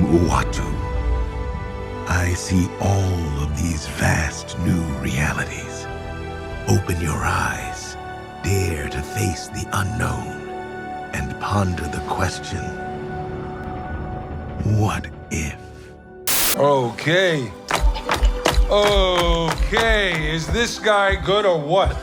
Uatu, I see all of these vast new realities. Open your eyes, dare to face the unknown, and ponder the question, what if? Okay. Okay, is this guy good or what?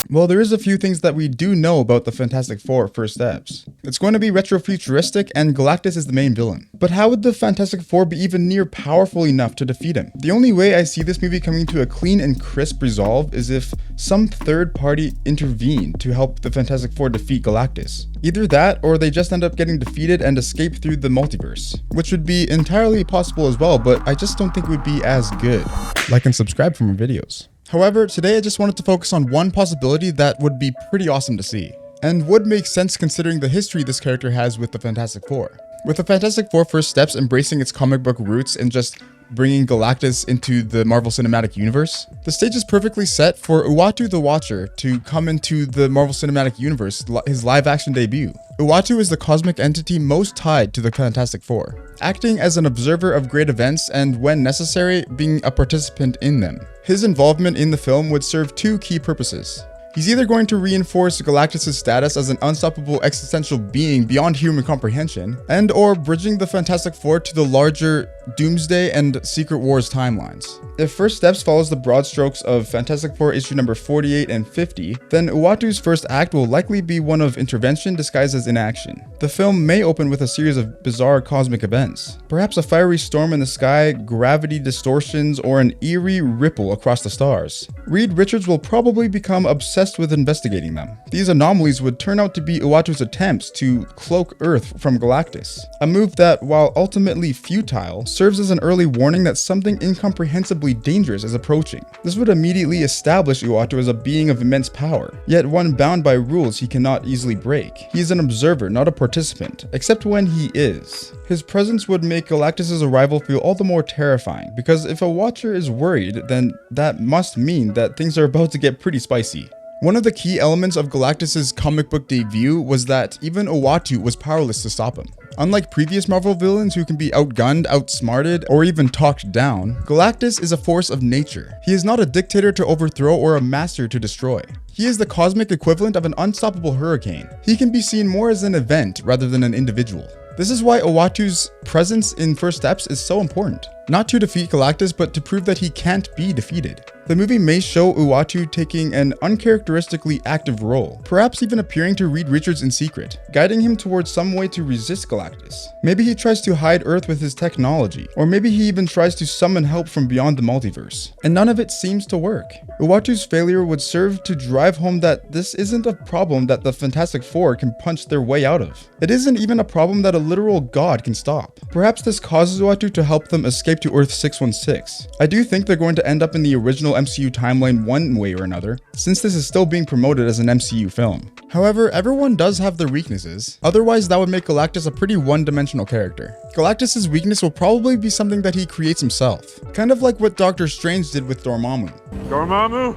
Well, there is a few things that we do know about the Fantastic Four First Steps. It's going to be retro-futuristic, and Galactus is the main villain. But how would the Fantastic Four be even near powerful enough to defeat him? The only way I see this movie coming to a clean and crisp resolve is if some third party intervened to help the Fantastic Four defeat Galactus. Either that, or they just end up getting defeated and escape through the multiverse, which would be entirely possible as well, but I just don't think it would be as good. Like and subscribe for more videos. However, today I just wanted to focus on one possibility that would be pretty awesome to see, and would make sense considering the history this character has with the Fantastic Four. With the Fantastic Four First Steps embracing its comic book roots and just bringing Galactus into the Marvel Cinematic Universe, the stage is perfectly set for Uatu the Watcher to come into the Marvel Cinematic Universe, his live-action debut. Uatu is the cosmic entity most tied to the Fantastic Four, acting as an observer of great events and, when necessary, being a participant in them. His involvement in the film would serve two key purposes. He's either going to reinforce Galactus' status as an unstoppable existential being beyond human comprehension, and or bridging the Fantastic Four to the larger Doomsday and Secret Wars timelines. If First Steps follows the broad strokes of Fantastic Four issue number 48 and 50, then Uatu's first act will likely be one of intervention disguised as inaction. The film may open with a series of bizarre cosmic events, perhaps a fiery storm in the sky, gravity distortions, or an eerie ripple across the stars. Reed Richards will probably become obsessed with investigating them. These anomalies would turn out to be Uatu's attempts to cloak Earth from Galactus, a move that, while ultimately futile, serves as an early warning that something incomprehensibly dangerous is approaching. This would immediately establish Uatu as a being of immense power, yet one bound by rules he cannot easily break. He is an observer, not a participant, except when he is. His presence would make Galactus' arrival feel all the more terrifying, because if a Watcher is worried, then that must mean that things are about to get pretty spicy. One of the key elements of Galactus' comic book debut was that even Uatu was powerless to stop him. Unlike previous Marvel villains who can be outgunned, outsmarted, or even talked down, Galactus is a force of nature. He is not a dictator to overthrow or a master to destroy. He is the cosmic equivalent of an unstoppable hurricane. He can be seen more as an event rather than an individual. This is why Uatu's presence in First Steps is so important. Not to defeat Galactus, but to prove that he can't be defeated. The movie may show Uatu taking an uncharacteristically active role, perhaps even appearing to Reed Richards in secret, guiding him towards some way to resist Galactus. Maybe he tries to hide Earth with his technology, or maybe he even tries to summon help from beyond the multiverse. And none of it seems to work. Uatu's failure would serve to drive home that this isn't a problem that the Fantastic Four can punch their way out of. It isn't even a problem that a literal god can stop. Perhaps this causes Uatu to help them escape to Earth 616. I do think they're going to end up in the original MCU timeline one way or another, since this is still being promoted as an MCU film. However, everyone does have their weaknesses, otherwise that would make Galactus a pretty one-dimensional character. Galactus' weakness will probably be something that he creates himself, kind of like what Doctor Strange did with Dormammu. Dormammu,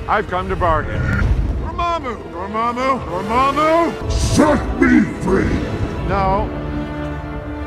I've come to bargain. Dormammu, Dormammu, Dormammu! Set me free! No,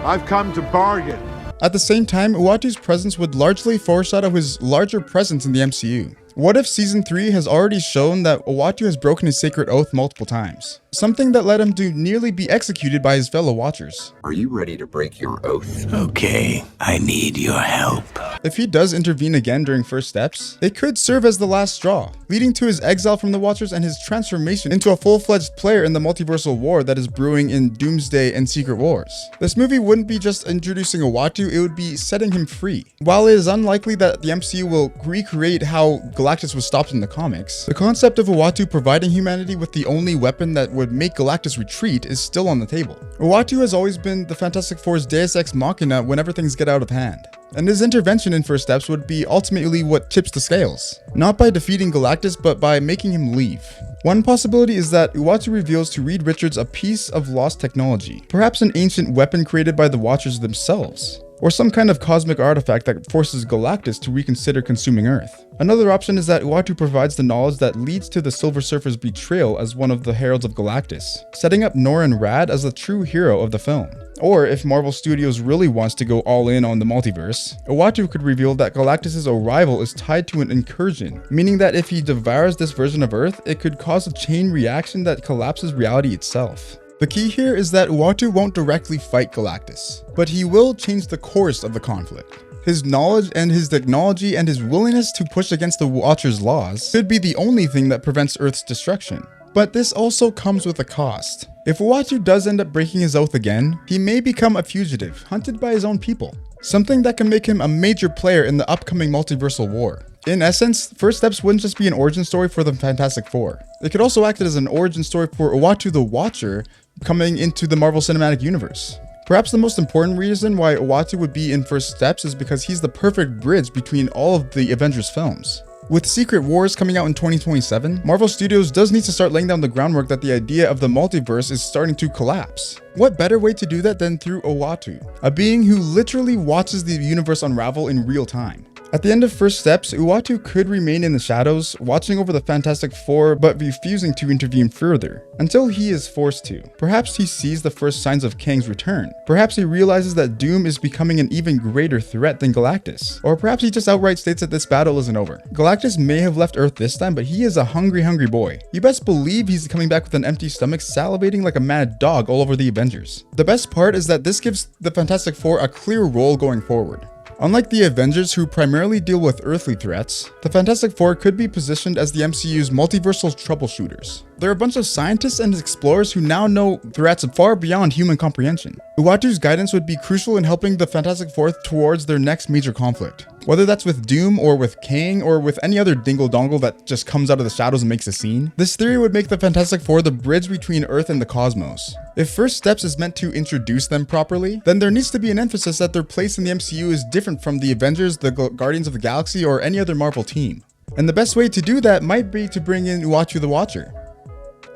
I've come to bargain. At the same time, Uatu's presence would largely foreshadow his larger presence in the MCU. What if Season 3 has already shown that Uatu has broken his sacred oath multiple times? Something that led him to nearly be executed by his fellow Watchers. Are you ready to break your oath? Okay, I need your help. If he does intervene again during First Steps, it could serve as the last straw, leading to his exile from the Watchers and his transformation into a full-fledged player in the multiversal war that is brewing in Doomsday and Secret Wars. This movie wouldn't be just introducing Uatu, it would be setting him free. While it is unlikely that the MCU will recreate how Galactus was stopped in the comics, the concept of Uatu providing humanity with the only weapon that would make Galactus retreat is still on the table. Uatu has always been the Fantastic Four's Deus Ex Machina whenever things get out of hand, and his intervention in First Steps would be ultimately what tips the scales, not by defeating Galactus but by making him leave. One possibility is that Uatu reveals to Reed Richards a piece of lost technology, perhaps an ancient weapon created by the Watchers themselves, or some kind of cosmic artifact that forces Galactus to reconsider consuming Earth. Another option is that Uatu provides the knowledge that leads to the Silver Surfer's betrayal as one of the heralds of Galactus, setting up Nor and Rad as the true hero of the film. Or if Marvel Studios really wants to go all in on the multiverse, Uatu could reveal that Galactus' arrival is tied to an incursion, meaning that if he devours this version of Earth, it could cause a chain reaction that collapses reality itself. The key here is that Uatu won't directly fight Galactus, but he will change the course of the conflict. His knowledge and his technology and his willingness to push against the Watcher's laws could be the only thing that prevents Earth's destruction. But this also comes with a cost. If Uatu does end up breaking his oath again, he may become a fugitive, hunted by his own people. Something that can make him a major player in the upcoming multiversal war. In essence, First Steps wouldn't just be an origin story for the Fantastic Four. It could also act as an origin story for Uatu the Watcher coming into the Marvel Cinematic Universe. Perhaps the most important reason why Uatu would be in First Steps is because he's the perfect bridge between all of the Avengers films. With Secret Wars coming out in 2027, Marvel Studios does need to start laying down the groundwork that the idea of the multiverse is starting to collapse. What better way to do that than through Uatu, a being who literally watches the universe unravel in real time. At the end of First Steps, Uatu could remain in the shadows, watching over the Fantastic Four but refusing to intervene further, until he is forced to. Perhaps he sees the first signs of Kang's return. Perhaps he realizes that Doom is becoming an even greater threat than Galactus. Or perhaps he just outright states that this battle isn't over. Galactus may have left Earth this time, but he is a hungry boy. You best believe he's coming back with an empty stomach, salivating like a mad dog all over the Avengers. The best part is that this gives the Fantastic Four a clear role going forward. Unlike the Avengers, who primarily deal with earthly threats, the Fantastic Four could be positioned as the MCU's multiversal troubleshooters. They're a bunch of scientists and explorers who now know threats far beyond human comprehension. Uatu's guidance would be crucial in helping the Fantastic Four towards their next major conflict. Whether that's with Doom or with Kang or with any other dingle-dongle that just comes out of the shadows and makes a scene, this theory would make the Fantastic Four the bridge between Earth and the cosmos. If First Steps is meant to introduce them properly, then there needs to be an emphasis that their place in the MCU is different from the Avengers, the Guardians of the Galaxy, or any other Marvel team. And the best way to do that might be to bring in Uatu the Watcher.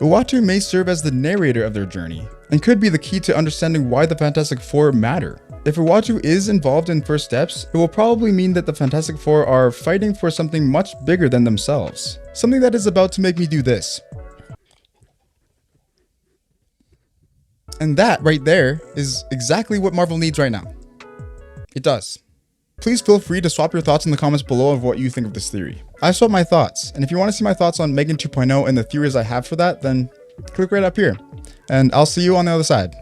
Uatu may serve as the narrator of their journey, and could be the key to understanding why the Fantastic Four matter. If Uatu is involved in First Steps, it will probably mean that the Fantastic Four are fighting for something much bigger than themselves. Something that is about to make me do this. And that right there is exactly what Marvel needs right now. It does. Please feel free to swap your thoughts in the comments below of what you think of this theory. I swapped my thoughts, and if you want to see my thoughts on Megan 2.0 and the theories I have for that, then click right up here. And I'll see you on the other side.